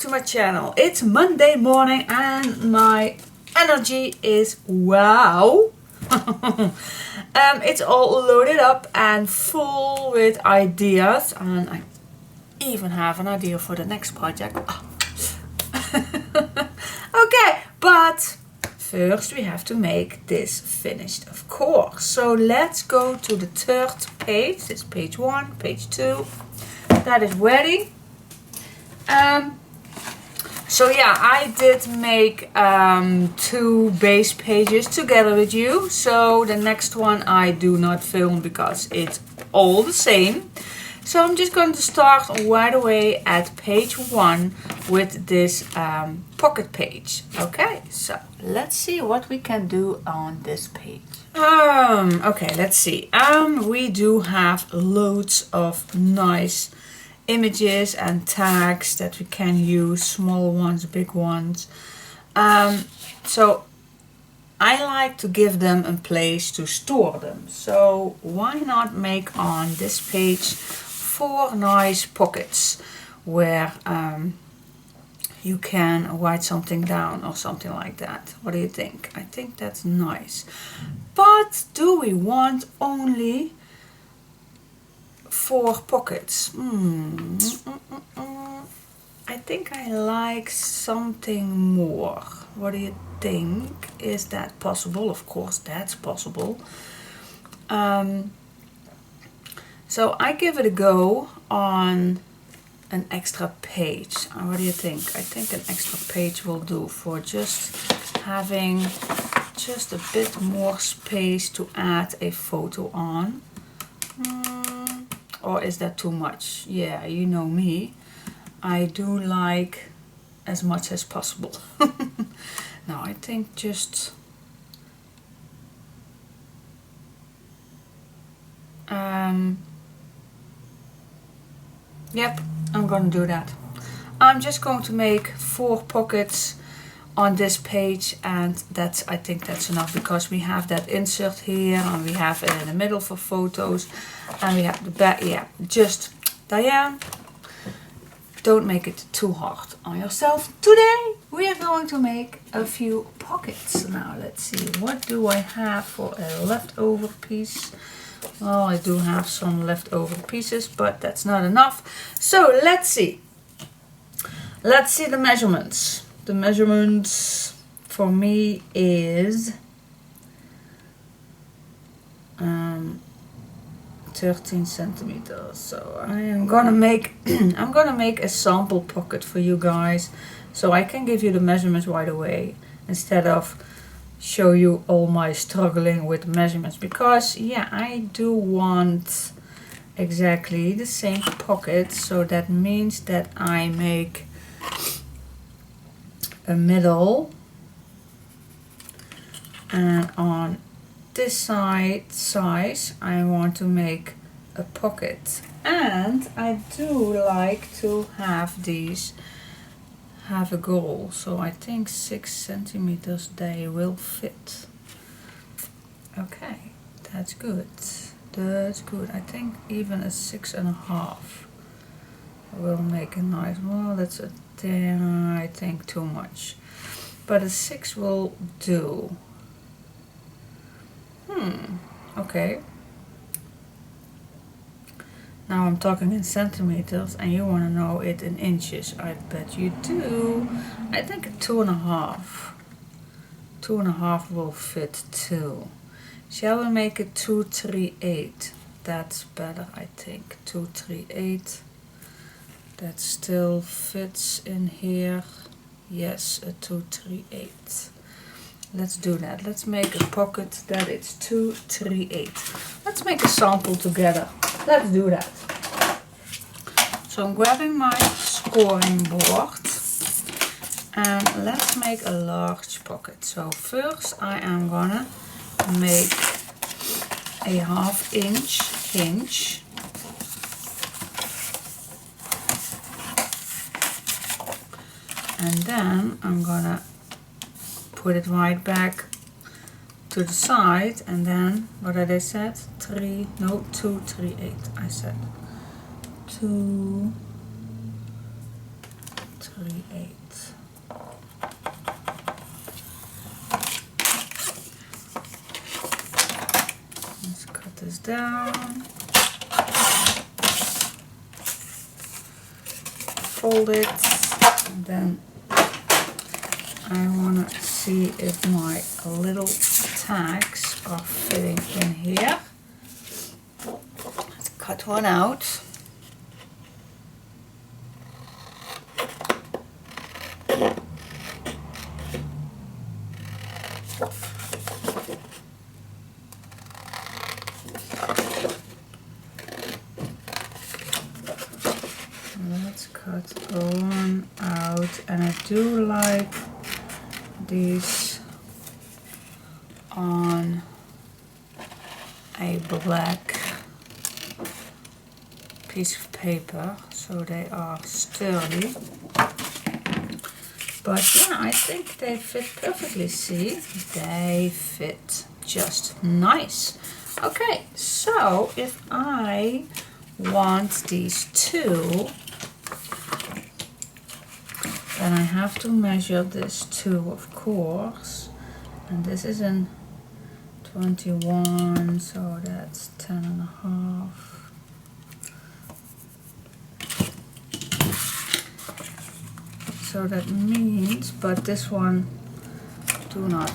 to my channel. It's Monday morning and my energy is wow. It's all loaded up and full with ideas, and I even have an idea for the next project. Okay, but first we have to make this finished, of course. So let's go to the third page. It's page 1, page 2. That is ready. So yeah, I did make 2 base pages together with you. So the next one I do not film because it's all the same. So I'm just going to start right away at page 1 with this pocket page. Okay, so let's see what we can do on this page. Okay, let's see. We do have loads of nice images and tags that we can use, small ones, big ones. So I like to give them a place to store them. So why not make on this page 4 nice pockets where you can write something down or something like that. What do you think? I think that's nice. But do we want only 4 pockets? I think I like something more. What do you think? Is that possible? Of course that's possible. So I give it a go on an extra page. What do you think? I think an extra page will do for just having just a bit more space to add a photo on. Or is that too much? Yeah, you know me. I do like as much as possible. No, I think just yep, I'm gonna do that. I'm just going to make 4 pockets on this page, and I think that's enough, because we have that insert here and we have it in the middle for photos and we have the back. Yeah, just Diane, don't make it too hard on yourself. Today we are going to make a few pockets. Now let's see, what do I have for a leftover piece? Well, I do have some leftover pieces, but that's not enough. So let's see. Let's see the measurements. The measurements for me is 13 centimeters. So I am gonna make I'm gonna make a sample pocket for you guys, so I can give you the measurements right away instead of show you all my struggling with measurements, because yeah, I do want exactly the same pocket. So that means that I make a middle, and on this side size I want to make a pocket, and I do like to have these have a goal. So I think 6 centimeters they will fit. Okay, that's good. That's good. I think even a 6.5 will make a nice. Well, that's a 10. I think too much, but a 6 will do. Okay. Now I'm talking in centimeters and you want to know it in inches. I bet you do. I think a 2.5. 2.5 will fit too. Shall we make it 238? That's better, I think. 238. That still fits in here. Yes, a 238. Let's do that. Let's make a pocket that is 238. Let's make a sample together. Let's do that. So I'm grabbing my scoring board and let's make a large pocket. So first I am gonna make a 1/2 inch hinge. And then I'm gonna put it right back to the side, and then what did I said? 238. I said 2, 3. 3/8. Let's cut this down. Fold it, and then I want to see if my little tags are fitting in here. Let's cut one out. Let's cut one out, and I do like these on a black piece of paper so they are sturdy. But yeah, I think they fit perfectly. See, they fit just nice. Okay, so if I want these two, then I have to measure this too, of course. And this is in 21, so that's 10.5. So that means, but this one do not.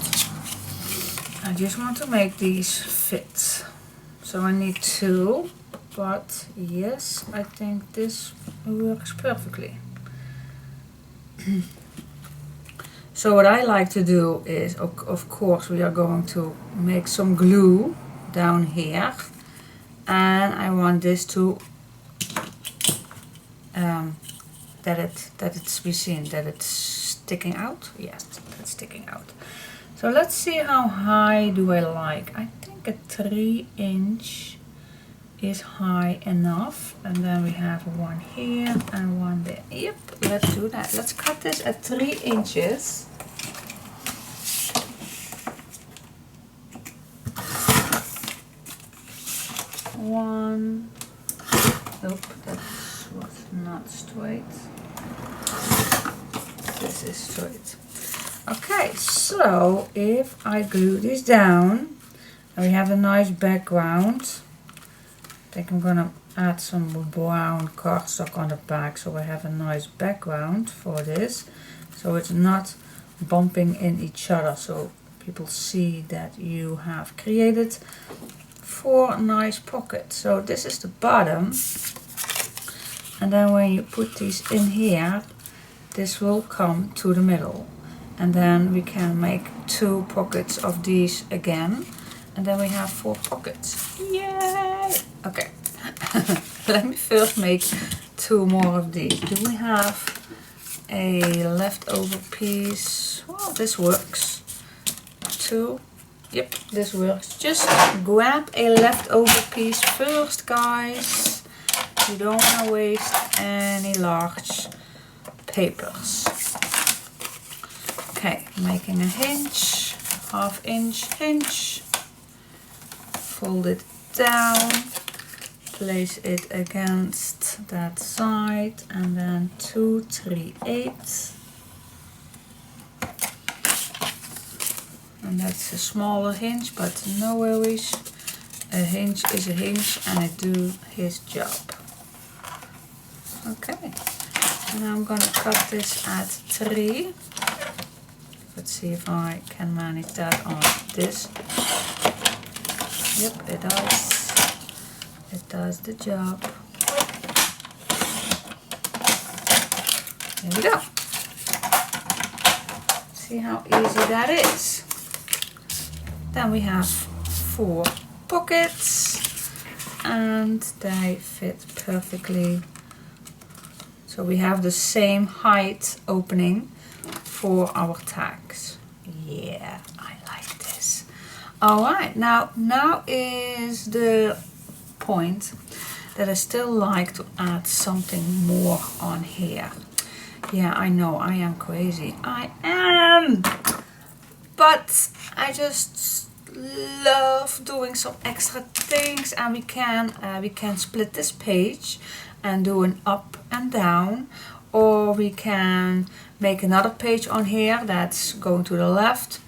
I just want to make these fit. So I need two, but yes, I think this works perfectly. So what I like to do is, of course, we are going to make some glue down here, and I want this to that it's be seen that it's sticking out. Yes, that's sticking out. So let's see how high do I like. I think a 3" is high enough, and then we have one here and one there. Yep, let's do that. Let's cut this at 3 inches. One. Nope, that was not straight. This is straight. Okay, so if I glue this down, and we have a nice background. I think I'm gonna add some brown cardstock on the back so I have a nice background for this, so it's not bumping in each other, so people see that you have created 4 nice pockets. So this is the bottom, and then when you put these in here, this will come to the middle, and then we can make 2 pockets of these again. And then we have 4 pockets. Yay! Okay. Let me first make 2 more of these. Do we have a leftover piece? Well, this works. 2. Yep, this works. Just grab a leftover piece first, guys. You don't want to waste any large papers. Okay, making a hinge. 1/2 inch hinge. Fold it down, place it against that side, and then 2 3/8. And that's a smaller hinge, but no worries. A hinge is a hinge, and it do his job. Okay, and I'm gonna cut this at 3. Let's see if I can manage that on this. Yep, it does. It does the job. There we go. See how easy that is. Then we have 4 pockets, and they fit perfectly. So we have the same height opening for our tags. Yeah, I like this. Alright, now is the point that I still like to add something more on here. Yeah, I know, I am crazy. I am! But I just love doing some extra things, and we can split this page and do an up and down, or we can make another page on here that's going to the left.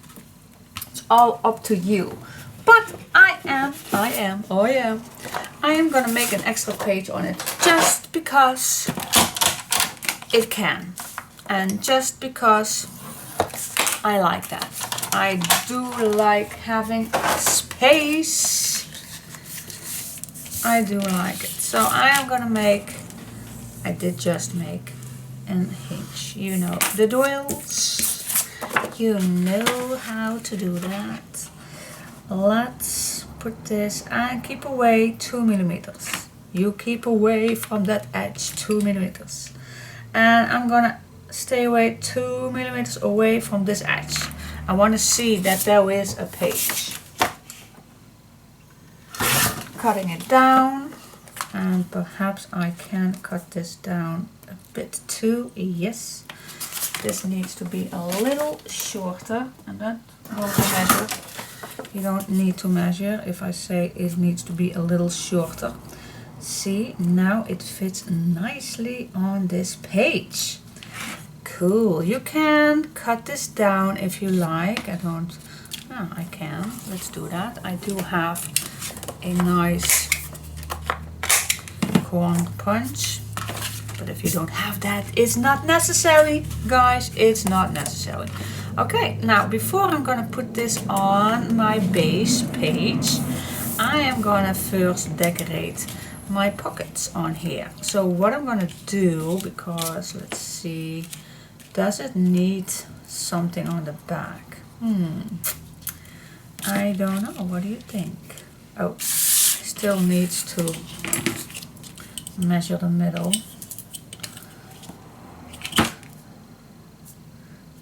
It's all up to you. But I am gonna make an extra page on it just because it can, and just because I like that. I do like having space. I do like it. So I am gonna make, I did just make an hinge. You know the drills. You know how to do that. Let's put this and keep away 2 millimeters. You keep away from that edge 2 millimeters. And I'm gonna stay away 2 millimeters away from this edge. I want to see that there is a page. Cutting it down, and perhaps I can cut this down a bit too. Yes, this needs to be a little shorter, and that won't be measured. You don't need to measure if I say it needs to be a little shorter. See, now it fits nicely on this page. Cool. You can cut this down if you like. I can. Let's do that. I do have a nice corn punch, but if you don't have that, it's not necessary, guys. It's not necessary. Okay, now before I'm gonna put this on my base page, I am gonna first decorate my pockets on here. So what I'm gonna do, because let's see, does it need something on the back? I don't know. What do you think? Oh, still needs to measure the middle.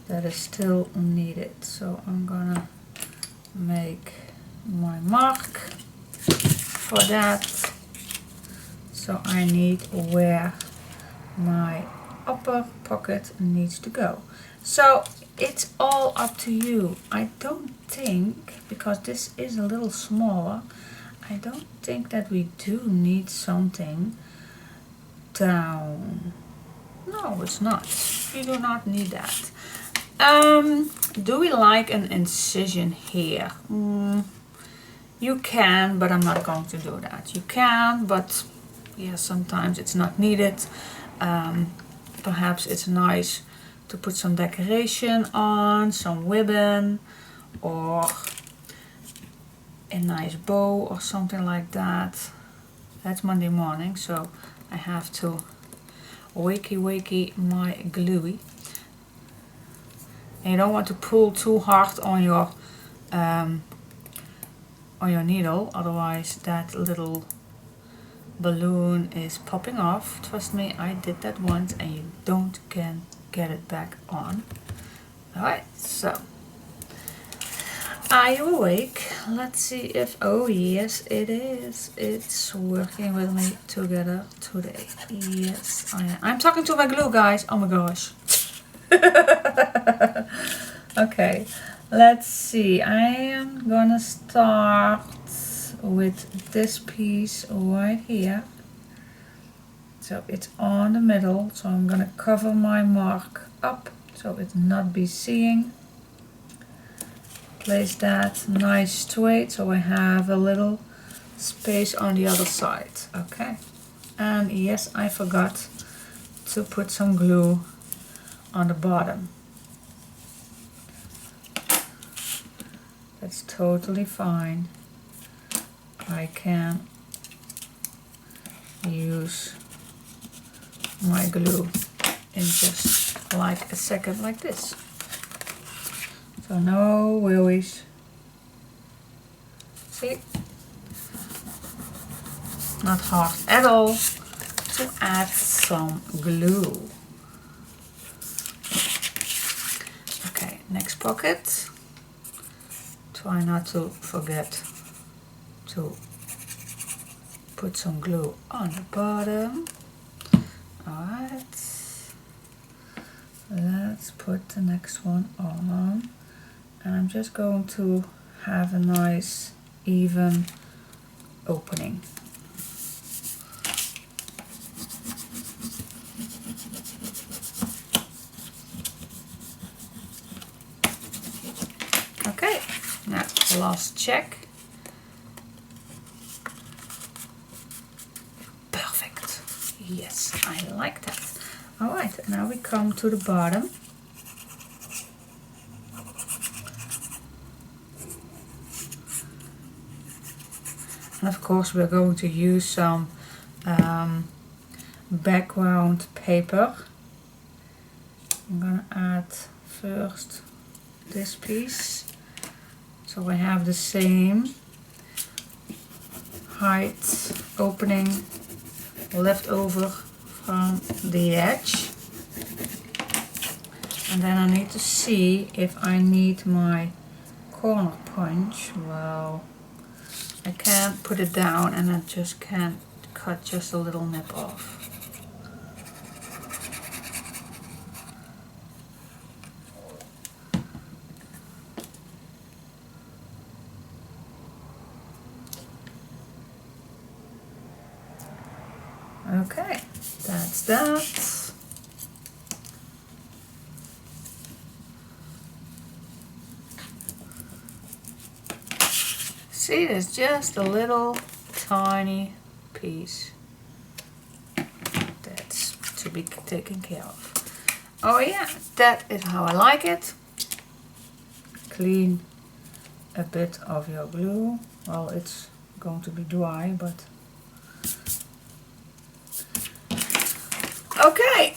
That is still needed. So I'm gonna make my mark for that. So I need where my upper pocket needs to go. So it's all up to you. I don't think, because this is a little smaller, I don't think that we do need something down. No, it's not. You do not need that. Do we like an incision here? You can, but I'm not going to do that. You can, but yeah, sometimes it's not needed. Perhaps it's nice to put some decoration on, some ribbon, or a nice bow or something like that. That's Monday morning, so I have to wakey my gluey. And you don't want to pull too hard on your needle, otherwise that little balloon is popping off. Trust me, I did that once, and you can get it back on. Alright, so are you awake? Let's see if, oh yes it is. It's working with me together today. Yes, I am. I'm talking to my glue, guys. Oh my gosh. Okay, let's see. I am gonna start with this piece right here. So it's on the middle, so I'm gonna cover my mark up so it not be seeing. Place that nice straight so I have a little space on the other side. Okay, and yes, I forgot to put some glue on the bottom. That's totally fine. I can use my glue in just like a second like this. So no worries. See? Not hard at all to add some glue. Okay, next pocket. Try not to forget to put some glue on the bottom. Alright, let's put the next one on, and I'm just going to have a nice even opening. last check. Perfect. Yes, I like that. Alright, now we come to the bottom. And of course we're going to use some background paper. I'm gonna add first this piece, so I have the same height opening left over from the edge. And then I need to see if I need my corner punch. Well, I can't put it down and I just can't cut just a little nip off. Okay, that's that. See, there's just a little tiny piece that's to be taken care of. Oh yeah, that is how I like it. Clean a bit of your glue. Well, it's going to be dry, but okay.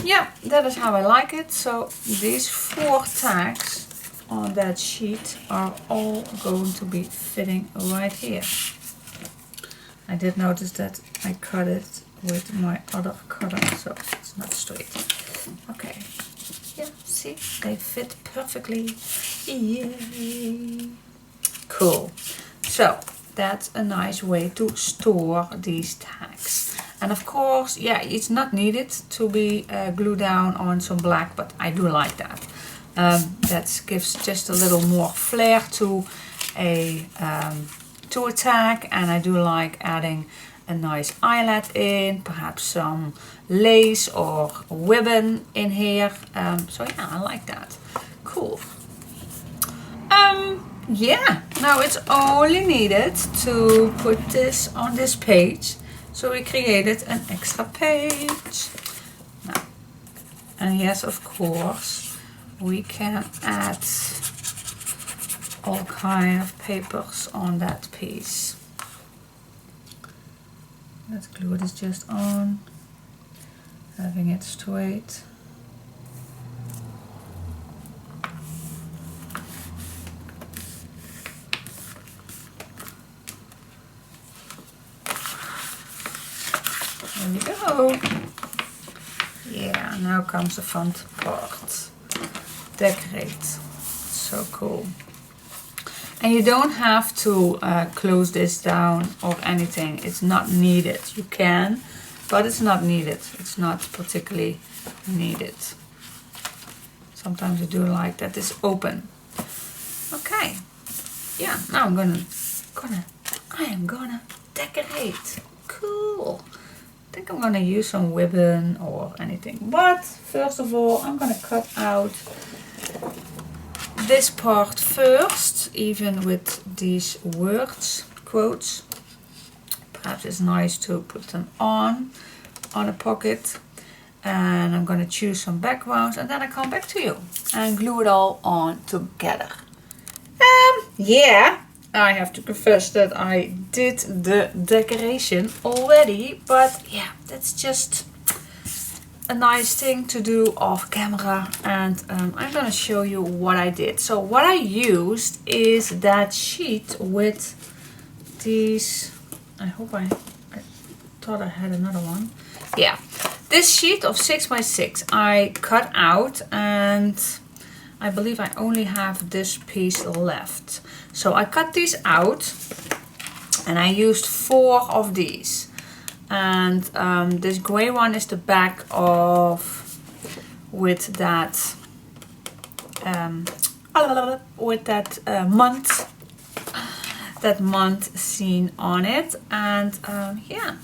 Yeah, that is how I like it. So these 4 tags on that sheet are all going to be fitting right here. I did notice that I cut it with my other cutter, so it's not straight. Okay, yeah, see, they fit perfectly. Yay! Cool. So that's a nice way to store these tags. And of course, yeah, it's not needed to be glued down on some black, but I do like that. That gives just a little more flair to a tag, and I do like adding a nice eyelet in, perhaps some lace or ribbon in here. So yeah, I like that. Cool. Yeah, now it's only needed to put this on this page. So we created an extra page. Now, and yes, of course, we can add all kind of papers on that piece. Let's glue this just on, having it straight. There we go. Yeah, now comes the fun part. Decorate. So cool. And you don't have to close this down or anything. It's not needed. You can, but it's not needed. It's not particularly needed. Sometimes I do like that it's open. Okay. Yeah, now I am gonna decorate. Cool. I think I'm gonna use some ribbon or anything, but first of all I'm gonna cut out this part first, even with these words, quotes. Perhaps it's nice to put them on a pocket, and I'm gonna choose some backgrounds, and then I come back to you and glue it all on together. Yeah, I have to confess that I did the decoration already, but yeah, that's just a nice thing to do off camera, and I'm gonna show you what I did. So what I used is that sheet with these, I thought I had another one. Yeah, this sheet of 6 by 6 I cut out, and I believe I only have this piece left. So I cut these out and I used 4 of these. And this gray one is the back of with that month scene on it. And yeah,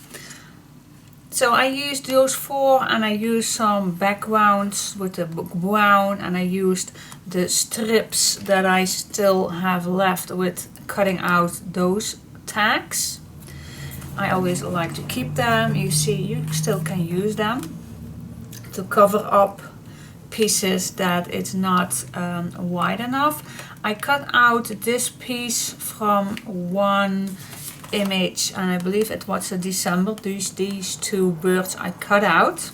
So I used those 4 and I used some backgrounds with the brown, and I used the strips that I still have left with cutting out those tags. I always like to keep them. You see, you still can use them to cover up pieces that it's not wide enough. I cut out this piece from one image, and I believe it was a December. These 2 birds I cut out,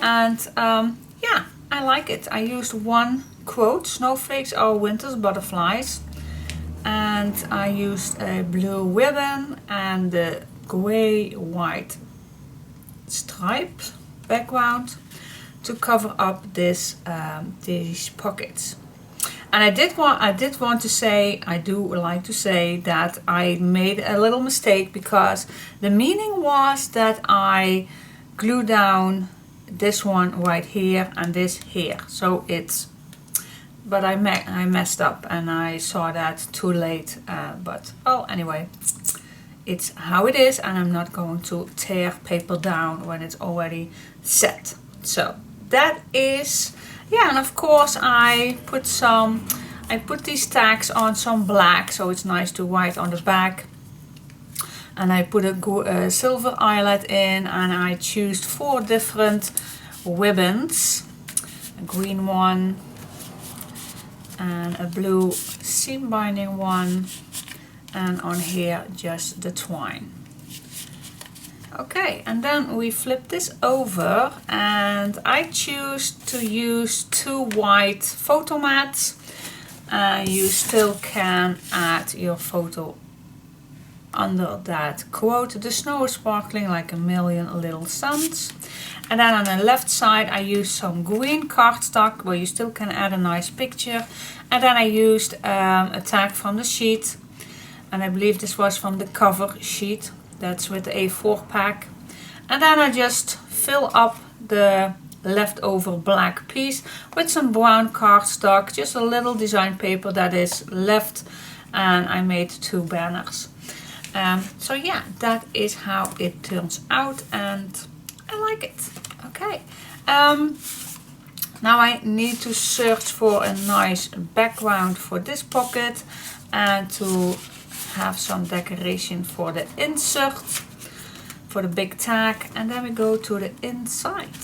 and yeah, I like it. I used 1 quote, snowflakes are winter's butterflies, and I used a blue ribbon and the gray white stripe background to cover up this these pockets. And I did want to say, I do like to say that I made a little mistake, because the meaning was that I glued down this one right here and this here. So it's, but I messed up and I saw that too late. But well, anyway, it's how it is, and I'm not going to tear paper down when it's already set. So that is, yeah, and of course I put these tags on some black, so it's nice to write on the back. And I put a silver eyelet in, and I chose 4 different ribbons. A green one, and a blue seam binding one, and on here just the twine. Okay, and then we flip this over, and I choose to use 2 white photo mats. You still can add your photo under that quote. The snow is sparkling like a million little suns. And then on the left side I used some green cardstock where you still can add a nice picture. And then I used a tag from the sheet, and I believe this was from the cover sheet. That's with the A4 pack. And then I just fill up the leftover black piece with some brown cardstock, just a little design paper that is left, and I made 2 banners. So yeah, that is how it turns out, and I like it. Okay, now I need to search for a nice background for this pocket, and to have some decoration for the insert, for the big tag, and then we go to the inside.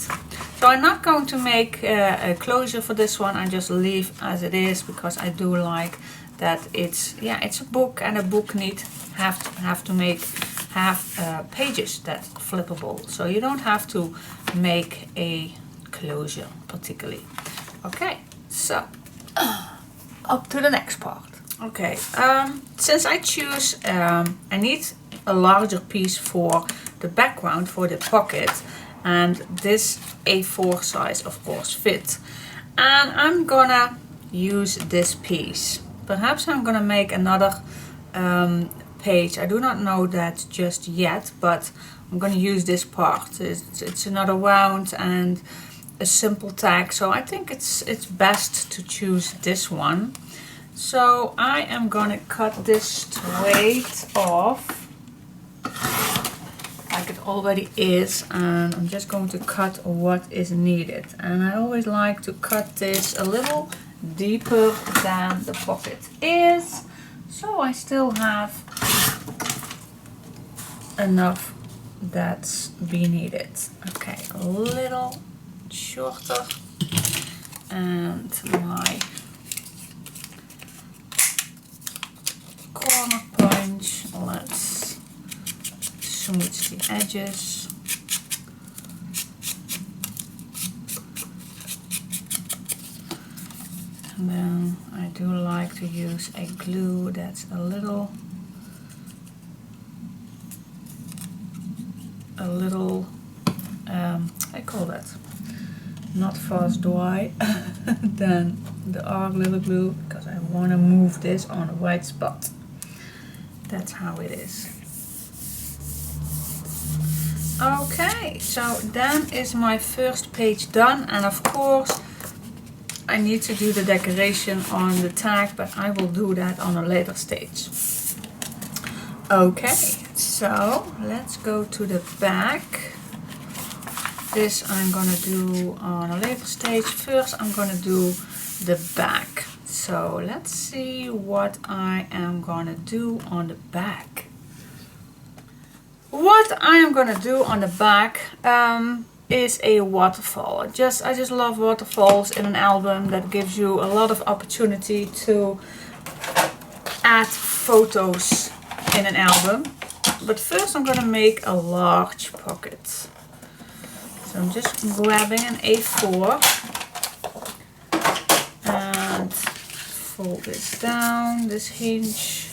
So I'm not going to make a closure for this one. I just leave as it is, because I do like that it's a book, and a book have to have pages that are flippable. So you don't have to make a closure particularly. Okay, so up to the next part. Okay, since I choose, I need a larger piece for the background for the pocket, and this A4 size of course fit, and I'm gonna use this piece. Perhaps I'm gonna make another page. I do not know that just yet, but I'm gonna use this part. It's another round and a simple tag, so I think it's best to choose this one. So I am gonna cut this straight off, like it already is, and I'm just going to cut what is needed. And I always like to cut this a little deeper than the pocket is, so I still have enough that's be needed. Okay, a little shorter, and my corner punch, let's smooth the edges. And then I do like to use a glue that's a little I call that not fast dry than the ARG little glue, because I want to move this on the right spot. That's how it is. Okay, so then is my first page done, and of course I need to do the decoration on the tag, but I will do that on a later stage. Okay, so let's go to the back. This I'm gonna do on a later stage. First I'm gonna do the back. So let's see what I am gonna do on the back. What I am gonna do on the back is a waterfall. I just love waterfalls in an album. That gives you a lot of opportunity to add photos in an album. But first I'm gonna make a large pocket. So I'm just grabbing an A4 and fold this down, this hinge.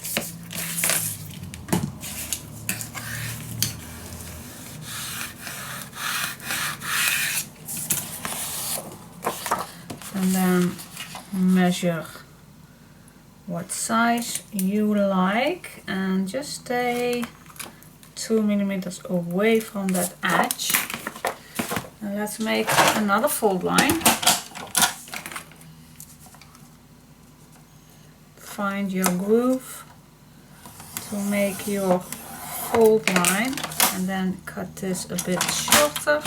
And then measure what size you like and just stay 2 millimeters away from that edge. And let's make another fold line. Find your groove to make your fold line and then cut this a bit shorter.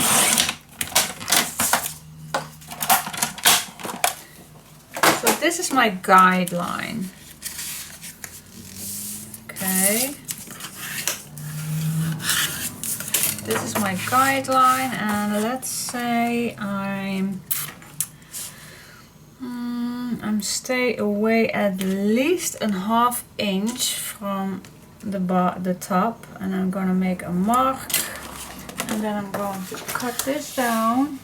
So this is my guideline. Okay. This is my guideline, and let's say I'm stay away at least a ½ inch from the top, and I'm gonna make a mark, and then I'm going to cut this down.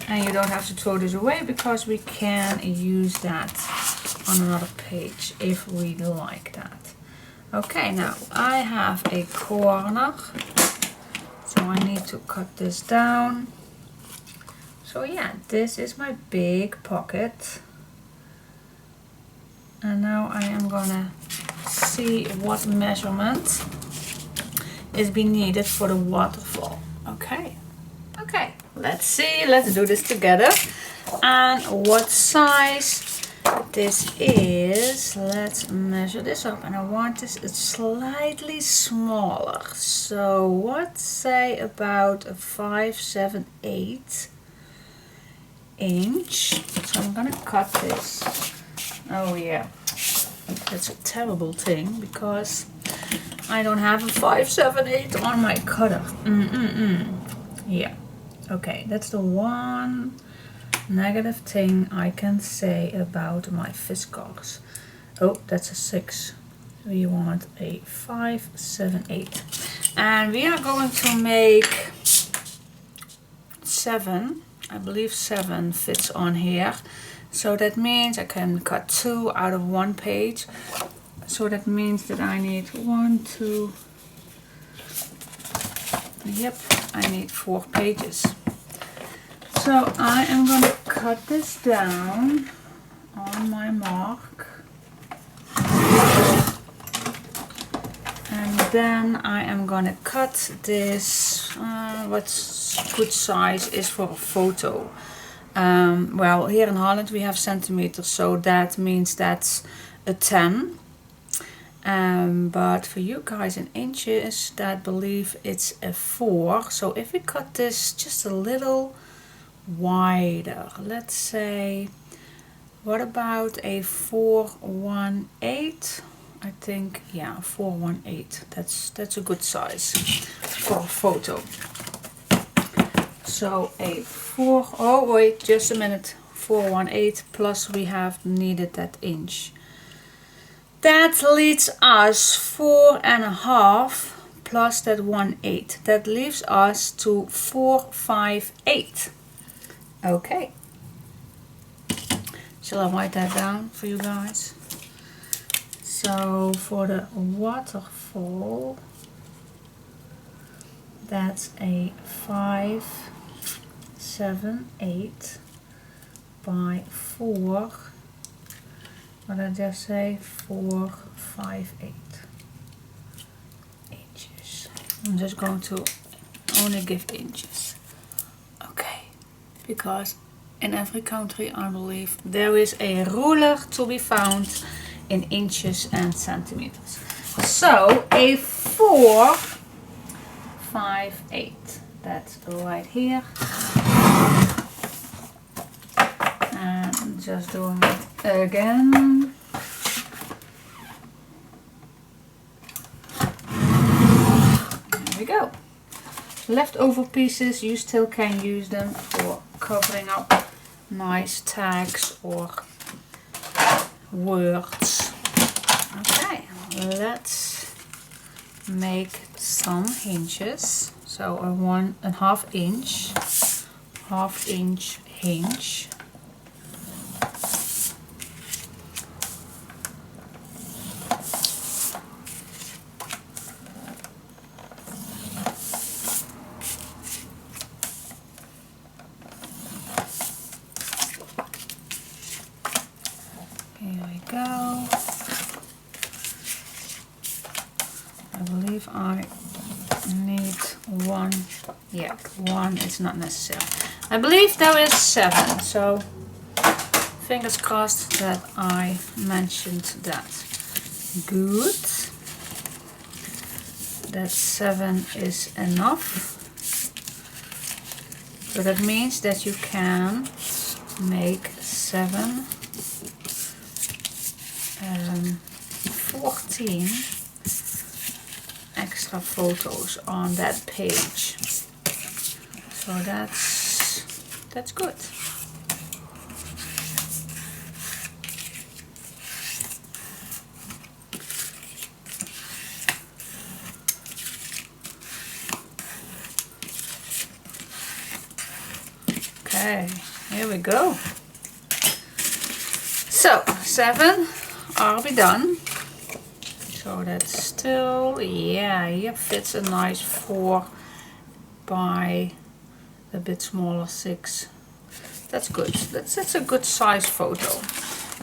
And you don't have to throw this away because we can use that on another page if we like that. Okay, now I have a corner, so I need to cut this down. So yeah, this is my big pocket. And now I am gonna see what measurement is being needed for the waterfall. Okay, okay, let's see, let's do this together. And what size this is, let's measure this up, and I want this slightly smaller. So what, say about a 5/7/8 inch. So I'm gonna cut this. Oh yeah, that's a terrible thing because I don't have a 5/7/8 on my cutter. Yeah, okay, that's the one negative thing I can say about my Fiskars. Oh, that's a 6. We want a 5/7/8. And we are going to make 7. I believe 7 fits on here. So that means I can cut 2 out of 1 page. So that means that I need 1, 2, yep, I need 4 pages. So I am going to cut this down on my mark. And then I am going to cut this, what good size is for a photo. Well, here in Holland we have centimeters, so that means that's a 10. But for you guys in inches, that believe it's a 4. So if we cut this just a little wider, let's say, what about a 4/1/8? I think, yeah, 4/1/8. That's a good size for a photo. So a 4, oh wait, just a minute, 4/1/8 plus we have needed that inch. That leaves us 4.5 plus that 1/8. That leaves us to 4/5/8. Okay. Shall I write that down for you guys? So for the waterfall, that's a 5/7/8 by 4. What did I just say? 4/5/8 inches. I'm just going to only give inches. Okay, because in every country, I believe, there is a ruler to be found in inches and centimeters. So a 4, 5, 8. That's right here. And just doing it again. There we go. Leftover pieces, you still can use them for covering up nice tags or words. Okay, let's make some hinges. So a 1.5 inch, half-inch hinge. Here we go. I believe I need 1. Yeah, 1 is not necessary. I believe there is 7, so fingers crossed that I mentioned that. Good. That 7 is enough. So that means that you can make 7 14 extra photos on that page. So that's good. Okay, here we go. So 7 are we done. So that's still, yeah, here fits a nice 4 by a bit smaller 6. That's good. That's a good size photo.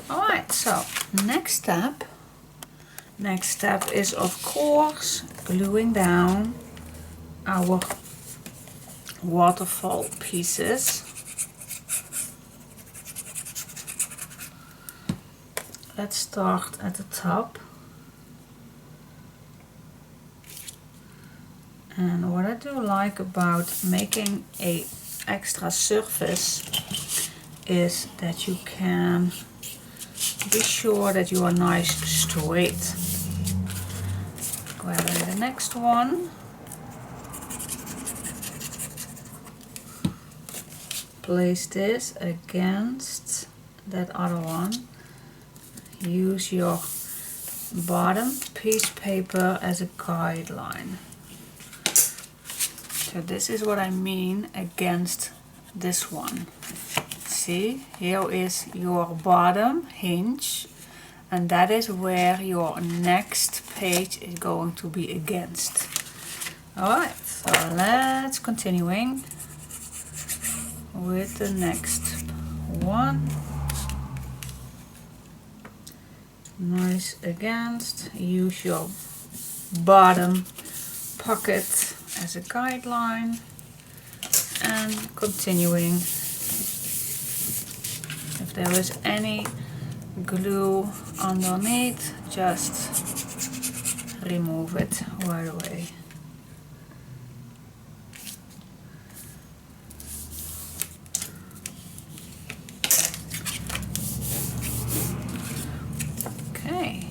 Alright, so next step is of course gluing down our waterfall pieces. Let's start at the top. And what I do like about making a extra surface is that you can be sure that you are nice straight. Grabbing the next one. Place this against that other one. Use your bottom piece paper as a guideline. So this is what I mean against this one. See, here is your bottom hinge, and that is where your next page is going to be against. Alright, so let's continuing with the next one. Nice against. Use your bottom pocket as a guideline and continuing. If there is any glue underneath, just remove it right away. Okay.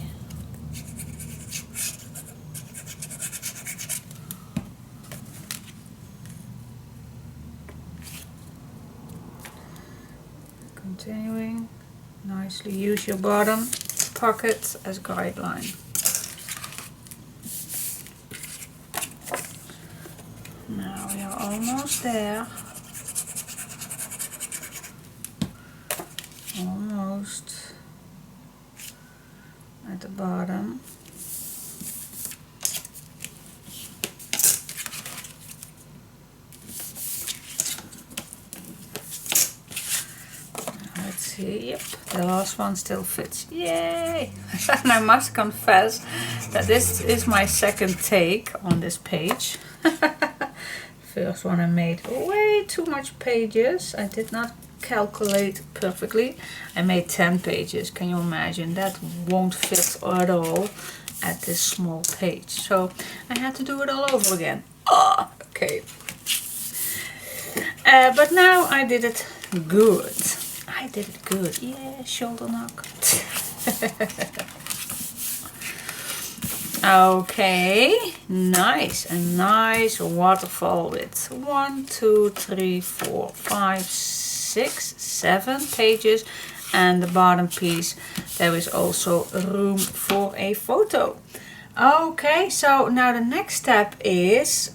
Continuing, nicely use your bottom pocket as guideline. Now we are almost there. Almost at the bottom. Let's see, yep, the last one still fits. Yay! And I must confess that this is my second take on this page. First one I made way too much pages. I did not calculate perfectly. I made 10 pages. Can you imagine? That won't fit at all at this small page. So I had to do it all over again. Okay. But now I did it good. I did it good. Yeah, shoulder knock. Okay, nice. A nice waterfall with 1, 2, 3, 4, 5, 6, 7 pages. And the bottom piece, there is also room for a photo. Okay, so now the next step is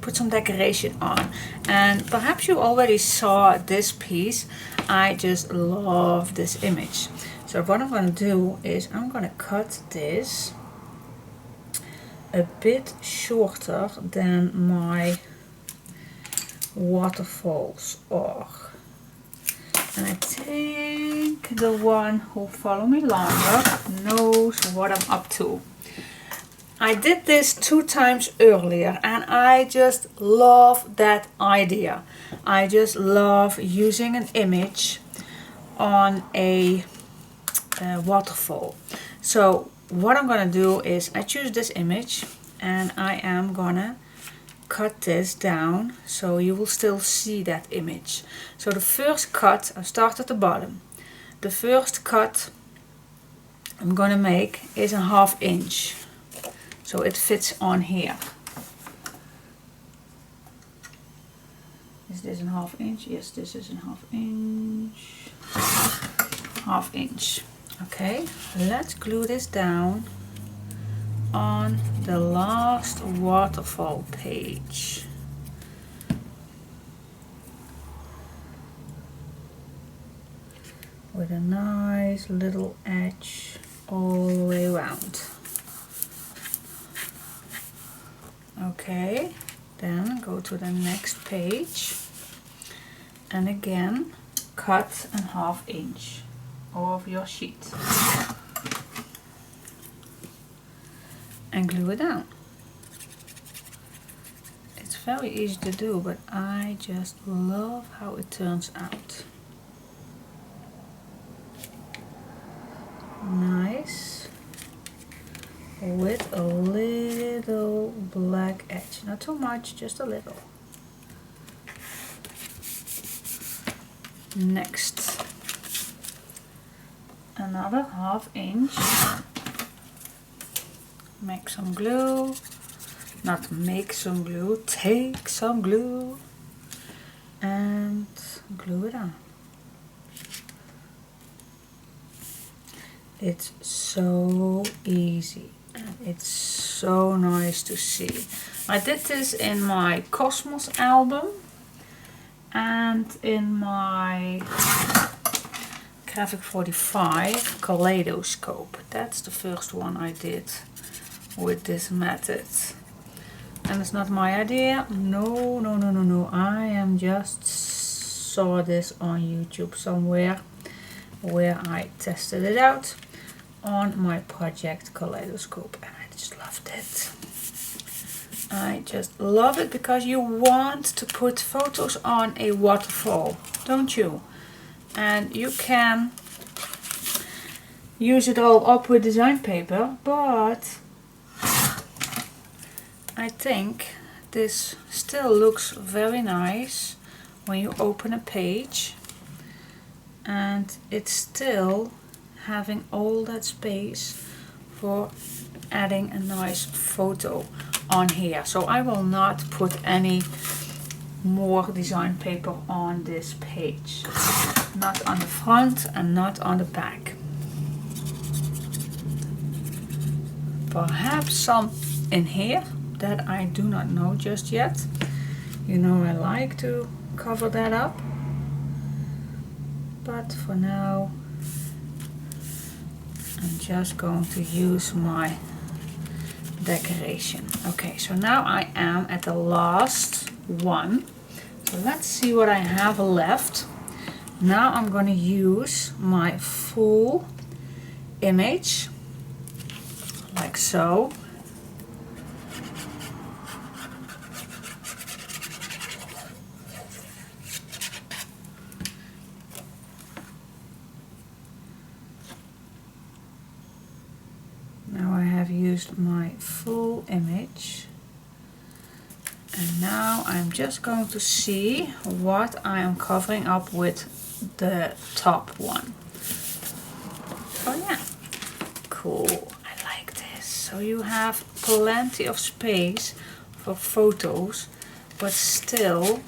put some decoration on. And perhaps you already saw this piece. I just love this image. So what I'm going to do is I'm going to cut this a bit shorter than my waterfalls are. And I think the one who follow me longer knows what I'm up to. I did this 2 times earlier and I just love that idea. I just love using an image on a waterfall. So what I'm gonna do is I choose this image and I am gonna cut this down so you will still see that image. So the first cut, I start at the bottom. The first cut I'm gonna make is a 1/2 inch. So it fits on here. Is this a 1/2 inch? Yes, this is a 1/2 inch. 1/2 inch. Okay, let's glue this down on the last waterfall page. With a nice little edge all the way around. Okay, then go to the next page and again cut a 1/2 inch of your sheet and glue it down. It's very easy to do, but I just love how it turns out. Nice. With a little black edge. Not too much, just a little. Next. Another 1/2 inch. Make some glue. Not make some glue, take some glue. And glue it on. It's so easy. And it's so nice to see. I did this in my Cosmos album and in my Graphic 45 Kaleidoscope. That's the first one I did with this method. And it's not my idea. No, no, no, no, no. I am just saw this on YouTube somewhere where I tested it out on my project Kaleidoscope, and I just loved it. I just love it because you want to put photos on a waterfall, don't you? And you can use it all up with design paper, but I think this still looks very nice when you open a page, and it's still having all that space for adding a nice photo on here. So I will not put any more design paper on this page. Not on the front and not on the back. Perhaps some in here that I do not know just yet. You know, I like to cover that up. But for now, I'm just going to use my decoration. Okay, so now I am at the last one. So let's see what I have left. Now I'm going to use my full image, like so. used my full image. And now I'm just going to see what I am covering up with the top one. Oh yeah, cool. I like this. So you have plenty of space for photos, but still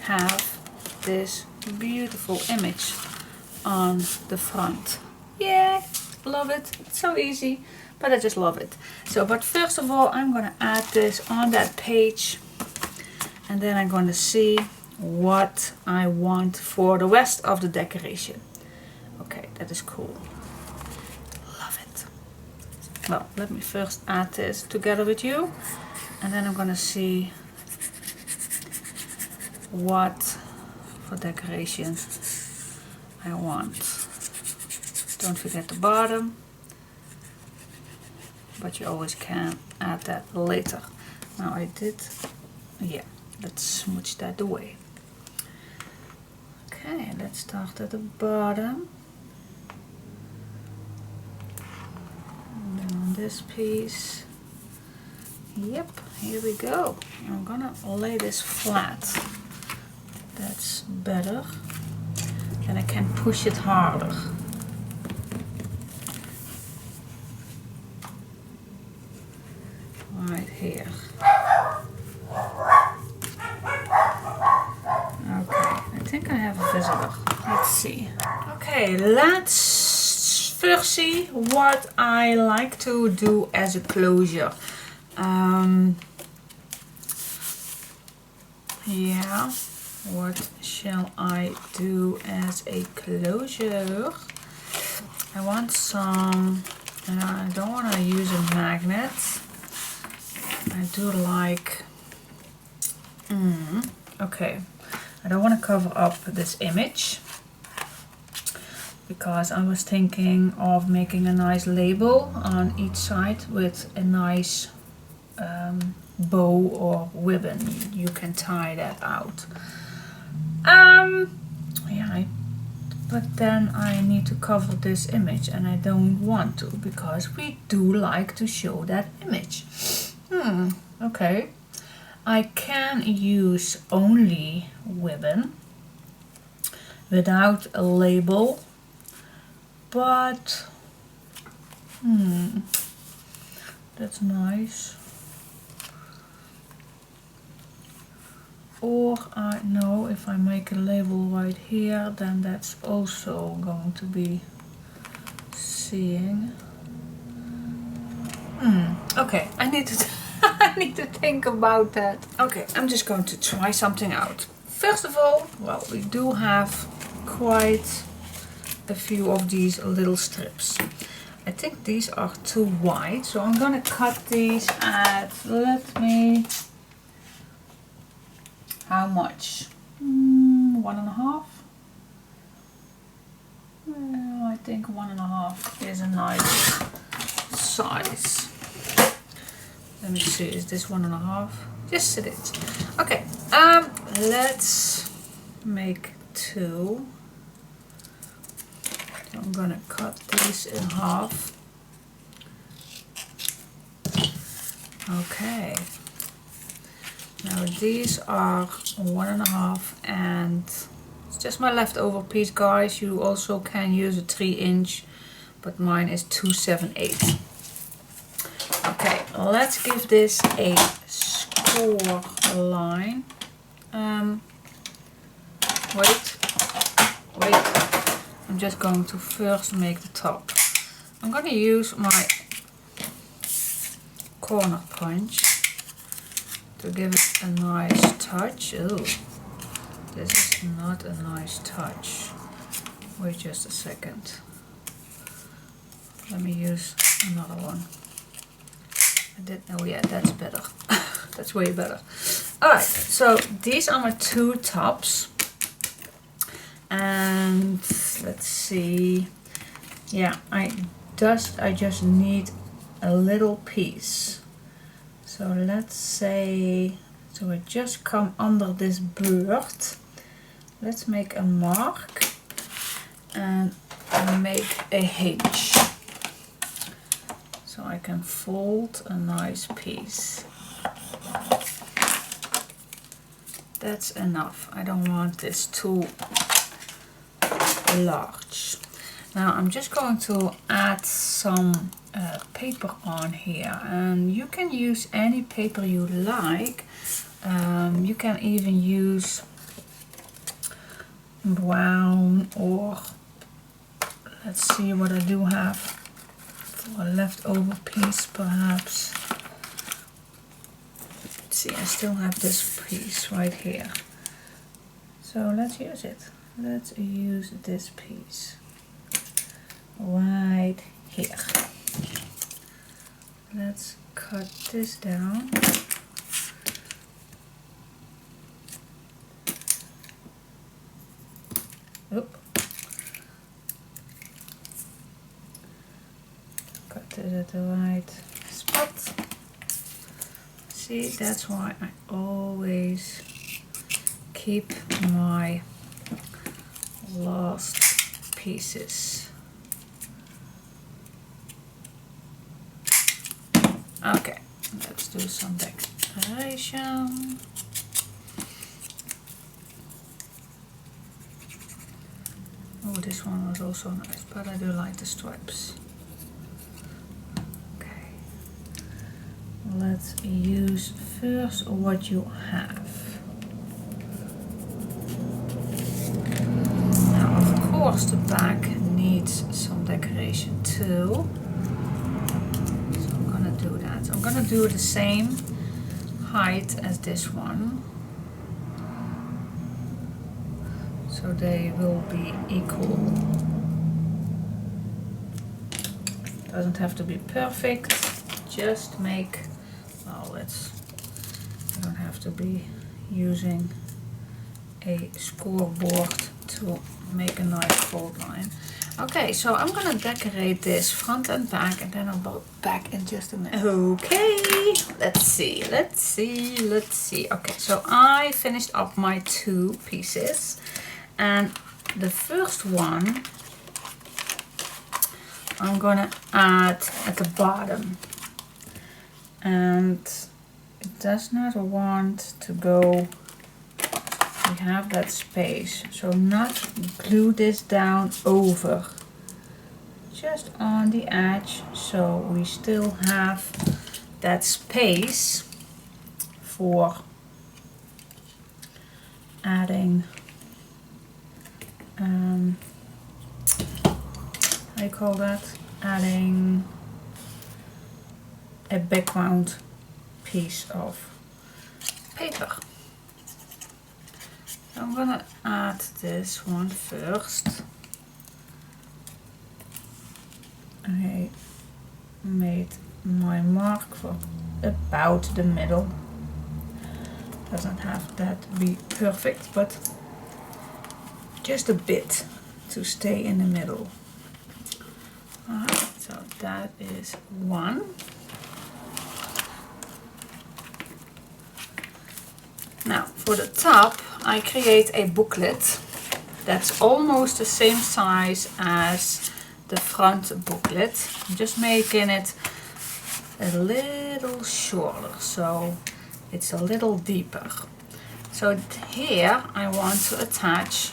have this beautiful image on the front. Yeah, love it. It's so easy, but I just love it. So, but first of all, I'm gonna add this on that page, and then I'm gonna see what I want for the rest of the decoration. Okay, that is cool. Love it. Well, let me first add this together with you, and then I'm gonna see what for decoration I want. Don't forget the bottom, but you always can add that later. Now I did, yeah, let's smooch that away. Okay, let's start at the bottom. And then on this piece, yep, here we go. I'm gonna lay this flat. That's better. And I can push it harder. Right here. Okay, I think I have a visitor. Let's see. Okay, let's first see what I like to do as a closure. Yeah, what shall I do as a closure? I want some, and I don't want to use a magnet. I do like, okay, I don't want to cover up this image because I was thinking of making a nice label on each side with a nice bow or ribbon. You can tie that out. Yeah, but then I need to cover this image and I don't want to because we do like to show that image. Okay. I can use only ribbon without a label, but that's nice. Or I know if I make a label right here, then that's also going to be seeing. Okay, I need to I need to think about that. Okay, I'm just going to try something out. First of all, well, we do have quite a few of these little strips. I think these are too wide, so I'm gonna cut these at, let me, how much? 1.5? Well, I think 1.5 is a nice size. Let me see, is this 1.5? Yes, it is. Okay, let's make 2. So I'm gonna cut these in half. Okay. Now these are 1.5 and it's just my leftover piece, guys. You also can use a 3-inch, but mine is 2/7/8. Okay, let's give this a score line. Wait. I'm just going to first make the top. I'm going to use my corner punch to give it a nice touch. Oh, this is not a nice touch. Wait just a second. Let me use another one. Oh yeah, that's better. That's way better. Alright, so these are my 2 tops. And let's see. Yeah, I just need a little piece. So let's say, so I just come under this bird. Let's make a mark and make a hinge. So I I can fold a nice piece. That's enough. I don't want this too large. Now I'm just going to add some paper on here, and you can use any paper you like. You can even use brown, or let's see what I do have for a leftover piece perhaps. Let's see, I still have this piece right here. So let's use it. Let's use this piece right here. Let's cut this down. Oop. Cut it at the right spot. See, that's why I always keep my last pieces. Okay, let's do some decoration. Oh, this one was also nice, but I do like the stripes. Okay, let's use first what you have. Now, of course, the back needs some decoration too. So I'm gonna do that. I'm gonna do the same height as this one, so they will be equal. Doesn't have to be perfect, just make, well, you don't have to be using a scoreboard to make a nice fold line. Okay, so I'm gonna decorate this front and back, and then I'll be back in just a minute. Okay, let's see. Okay, so I finished up my 2 pieces, and the first one I'm gonna add at the bottom, and it does not want to go. We have that space, so not glue this down over, just on the edge, so we still have that space for adding how do you call that? Adding a background piece of paper. I'm gonna add this one first. I made my mark for about the middle. Doesn't have that be perfect, but just a bit to stay in the middle. Alright, so that is one. Now for the top, I create a booklet that's almost the same size as the front booklet. I'm just making it a little shorter, so it's a little deeper. So here I want to attach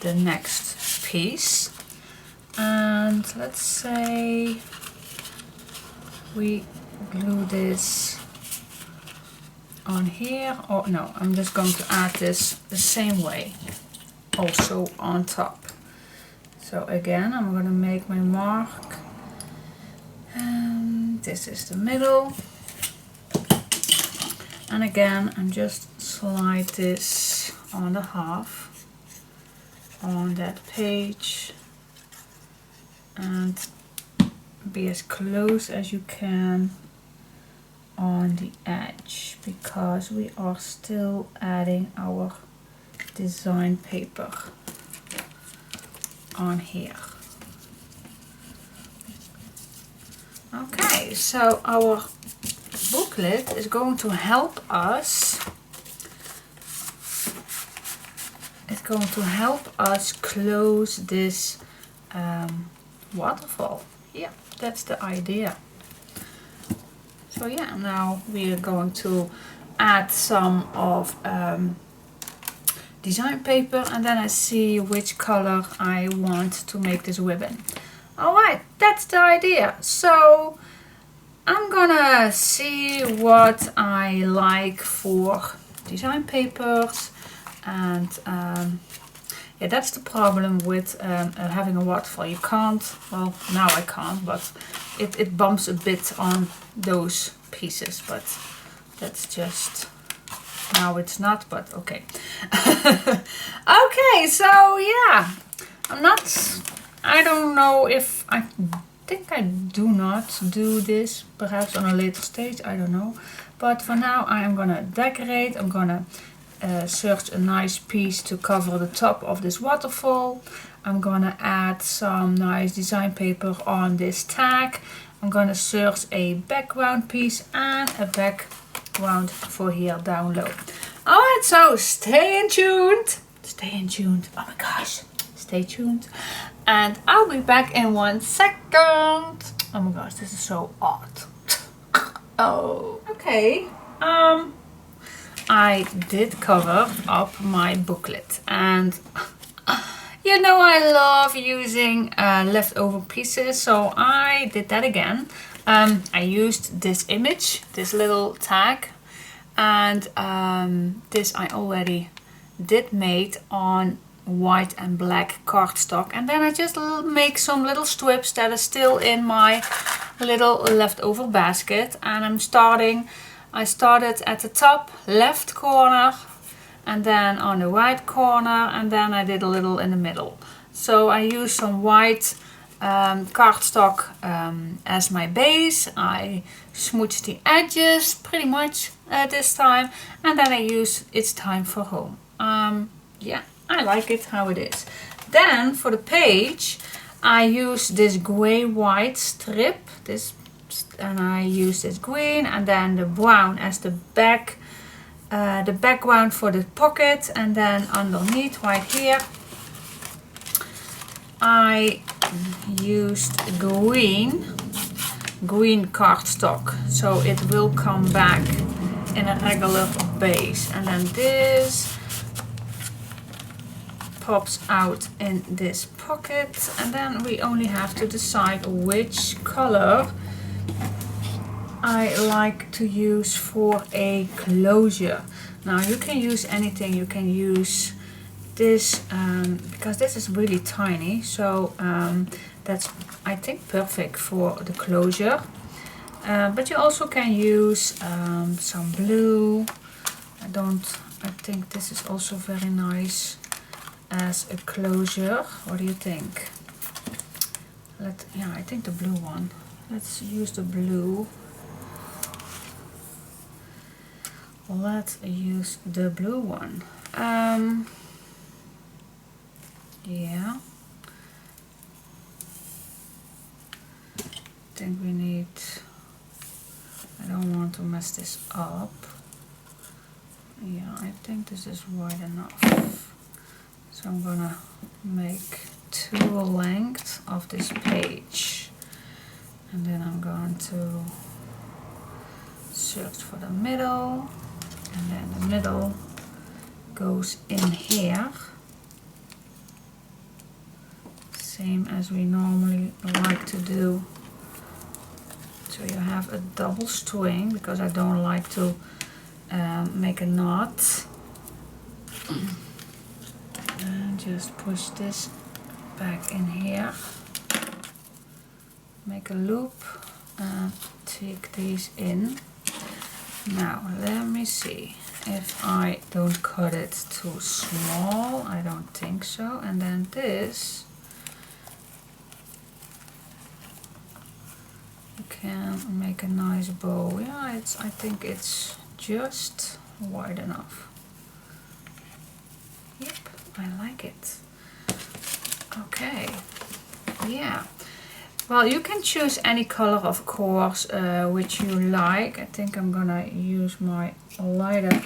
the next piece, and let's say we glue this on here, or no, I'm just going to add this the same way also on top. So again, I'm going to make my mark, and this is the middle, and again I'm just slide this on the half on that page, and be as close as you can on the edge, because we are still adding our design paper on here. Okay, so our booklet is going to help us. It's going to help us close this waterfall. yeah, that's the idea. So yeah, now we are going to add some of design paper, and then I see which color I want to make this ribbon. Alright, that's the idea. So I'm gonna see what I like for design papers, and yeah, that's the problem with having a waterfall. You can't, well, now I can't, but it bumps a bit on those pieces, but that's just, now it's not, but okay. Okay, so yeah, I don't know if, I think I do not do this, perhaps on a later stage, I don't know. But for now I am gonna decorate. I'm gonna search a nice piece to cover the top of this waterfall. I'm gonna add some nice design paper on this tag. I'm gonna search a background piece and a background for here down low. Alright, so stay tuned. Stay tuned. Oh my gosh. Stay tuned. And I'll be back in 1 second. Oh my gosh, this is so odd. Oh. Okay. I did cover up my booklet, and you know I love using leftover pieces, so I did that again. I used this image, this little tag, and this I already did made on white and black cardstock, and then I just make some little strips that are still in my little leftover basket. And I started at the top left corner, and then on the right corner, and then I did a little in the middle. So I used some white cardstock as my base. I smoothed the edges pretty much this time, and then I use It's Time for Home. Yeah, I like it how it is. Then for the page I use this gray-white strip, and I use this green, and then the brown as the background for the pocket, and then underneath right here I used green cardstock, so it will come back in a regular base, and then this pops out in this pocket, and then we only have to decide which color I like to use for a closure. Now you can use anything. You can use this because this is really tiny, so that's, I think, perfect for the closure. But you also can use some blue. I think this is also very nice as a closure. What do you think? Yeah, I think the blue one. Let's use the blue. Let's use the blue one. Yeah. I think we need, I don't want to mess this up. Yeah, I think this is wide enough. So I'm gonna make 2 lengths of this page, and then I'm going to search for the middle, and then the middle goes in here, same as we normally like to do. So you have a double string, because I don't like to make a knot. And just push this back in here, make a loop, and take these in. Now let me see if I don't cut it too small. I don't think so. And then this, you can make a nice bow. Yeah, I think it's just wide enough. Yep, I like it. Okay, yeah. Well, you can choose any color, of course, which you like. I think I'm gonna use my lighter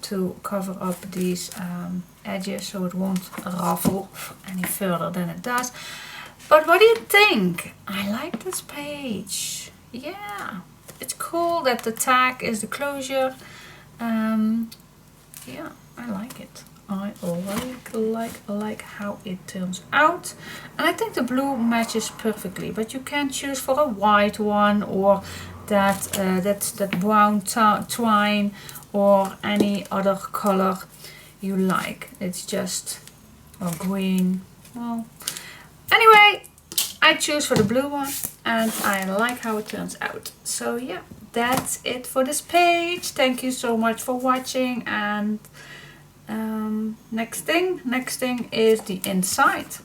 to cover up these edges so it won't ruffle any further than it does. But what do you think? I like this page. Yeah, it's cool that the tag is the closure. Yeah, I like it. I like how it turns out. And I think the blue matches perfectly, but you can choose for a white one or that brown twine or any other color you like. It's just, or green. Well, anyway, I choose for the blue one and I like how it turns out. So yeah, that's it for this page. Thank you so much for watching, and next thing is the inside.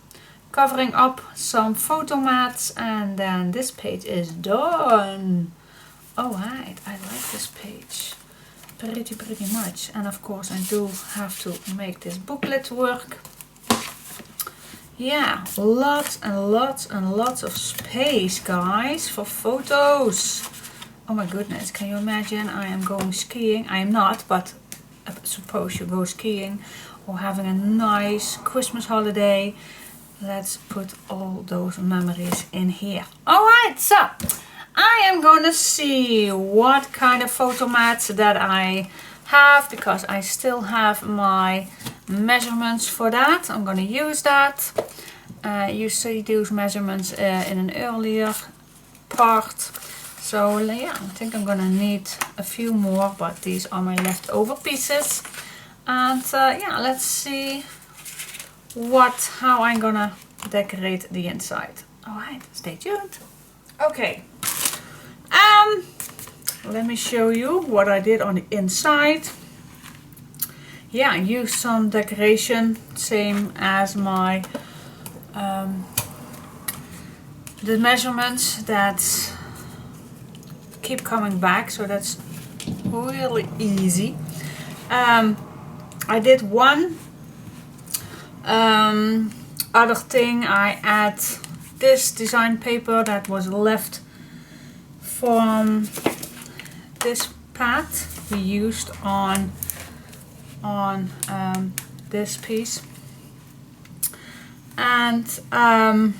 Covering up some photo mats, and then this page is done. Alright, I like this page pretty much, and of course I do have to make this booklet work. Yeah, lots and lots of space, guys, for photos. Oh my goodness, can you imagine I am going skiing? I am not, but suppose you go skiing or having a nice Christmas holiday. Let's put all those memories in here. Alright, so I am gonna see what kind of photo mats that I have, because I still have my measurements for that. I'm gonna use that. You see those measurements in an earlier part. So yeah, I think I'm gonna need a few more, but these are my leftover pieces. And yeah, let's see how I'm gonna decorate the inside. Alright, stay tuned. Okay, let me show you what I did on the inside. Yeah, I used some decoration, same as my the measurements that keep coming back, so that's really easy. I did one other thing. I add this design paper that was left from this pad we used on this piece, and oh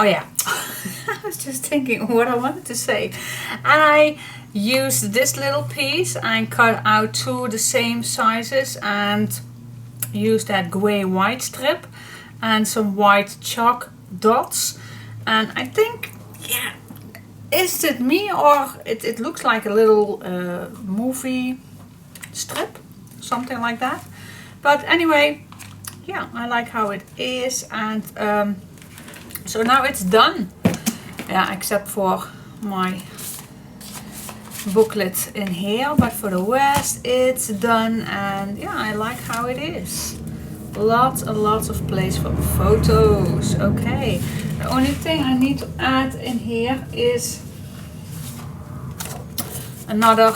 yeah, I was just thinking what I wanted to say, and I used this little piece and cut out two the same sizes and used that grey white strip and some white chalk dots. And I think, yeah, is it me or it looks like a little movie strip, something like that. But anyway, yeah, I like how it is. And so now it's done. Yeah, except for my booklet in here, but for the rest it's done. And yeah, I like how it is. Lots and lots of place for photos. Okay, the only thing I need to add in here is another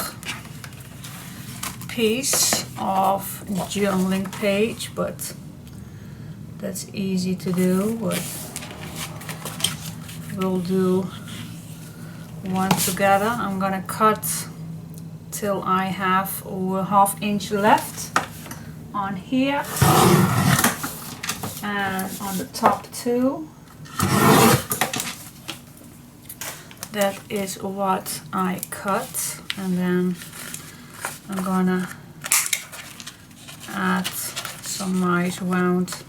piece of journaling page, but that's easy to do. But we'll do one together. I'm gonna cut till I have a ½ inch left on here and on the top too. That is what I cut, and then I'm gonna add some nice round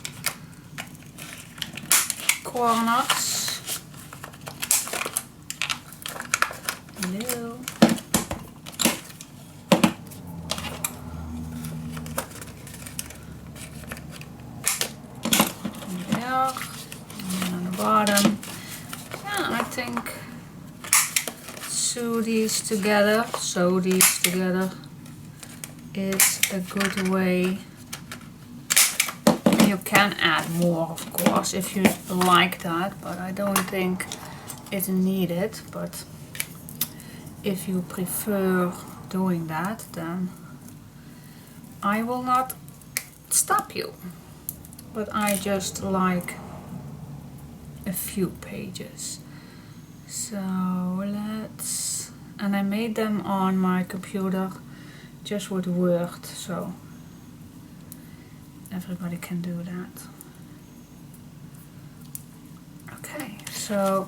corners. Hello. There, and on the bottom. Yeah, I think sew these together is a good way. You can add more, of course, if you like that, but I don't think it's needed. But if you prefer doing that, then I will not stop you. But I just like a few pages. So let's, and I made them on my computer just with Word, so everybody can do that. Okay, so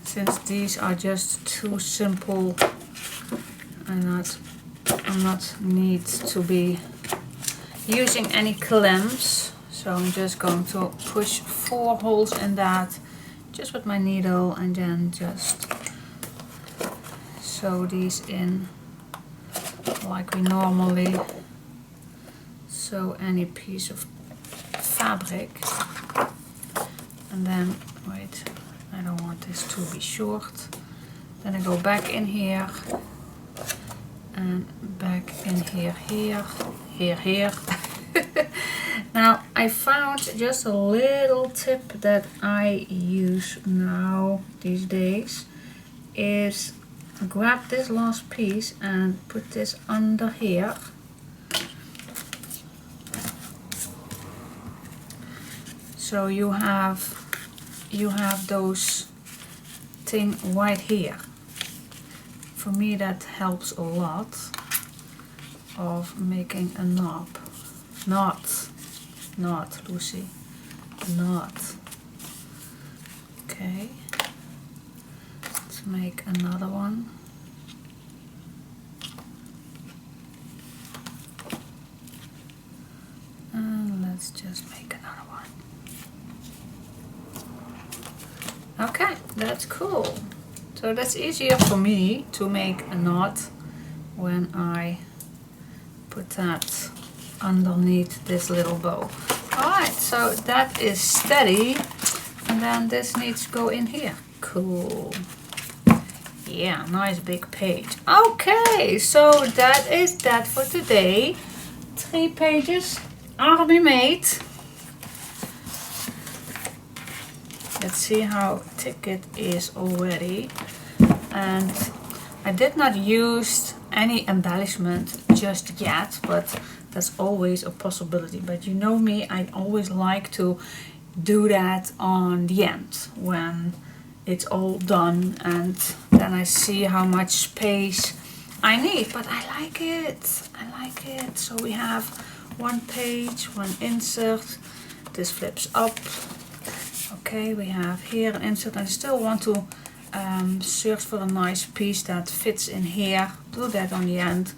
since these are just too simple and I'm not need to be using any clamps, so I'm just going to push 4 holes in that just with my needle and then just sew these in like we normally sew any piece of fabric. And then, wait, I don't want this to be short. Then I go back in here and back in here, here. Now I found just a little tip that I use now these days is grab this last piece and put this under here. So you have those thing right here. For me that helps a lot of making a knob. Not Lucy, not. Okay, let's make another one. And let's just make another one. Okay, that's cool. So that's easier for me to make a knot when I put that underneath this little bow. Alright, so that is steady, and then this needs to go in here. Cool. Yeah, nice big page. Okay, so that is that for today. 3 pages are made. Let's see how thick it is already. And I did not use any embellishment just yet, but that's always a possibility. But you know me, I always like to do that on the end when it's all done, and then I see how much space I need. But I like it. So we have 1 page, 1 insert. This flips up. Okay, we have here an insert. I still want to search for a nice piece that fits in here. Do that on the end.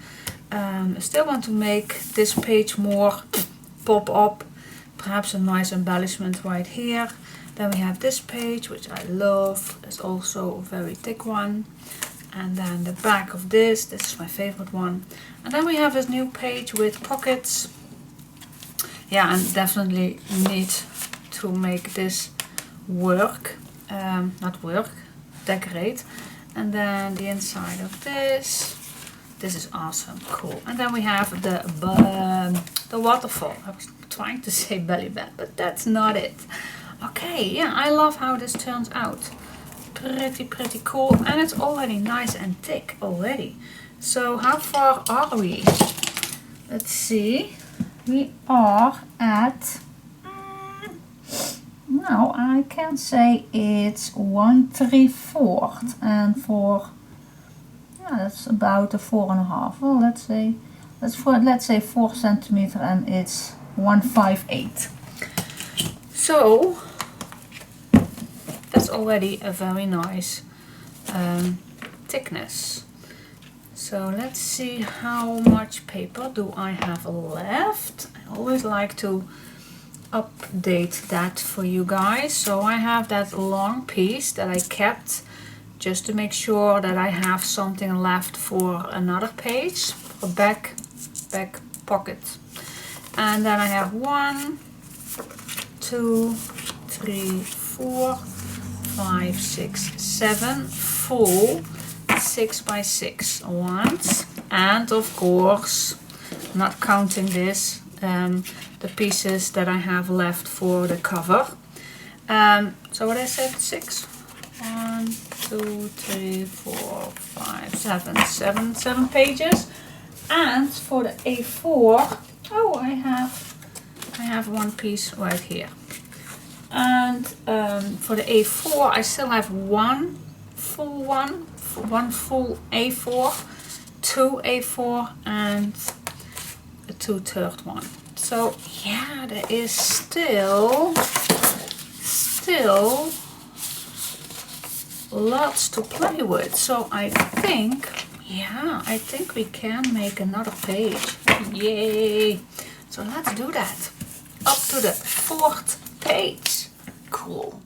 I still want to make this page more pop up. Perhaps a nice embellishment right here. Then we have this page, which I love. It's also a very thick one. And then the back of this is my favorite one. And then we have this new page with pockets. Yeah, and definitely need to make this work. Not work, decorate. And then the inside of this. This is awesome, cool. And then we have the waterfall. I was trying to say belly band, but that's not it. Okay, yeah, I love how this turns out. Pretty cool, and it's already nice and thick already. So how far are we? Let's see. We are at, now I can say it's 1/3/4, and for, yeah, that's about a 4.5. Well, let's say 4 centimeter, and it's 1/5/8. So that's already a very nice thickness. So let's see how much paper do I have left. I always like to update that for you guys. So I have that long piece that I kept just to make sure that I have something left for another page, for back pocket. And then I have 1, 2, 3, 4, 5, 6, 7 full 6x6 ones, and of course, not counting this, the pieces that I have left for the cover. So what I said, 6, 1, 2, 3, 4, 5, 7, 7 pages. And for the A4, oh, I have 1 piece right here. And for the A4, I still have 1 full A4, 2 A4, and a 2/3 one. So yeah, there is still still lots to play with. So I think, yeah, I think we can make another page. Yay! So let's do that. Up to the 4th page. Cool.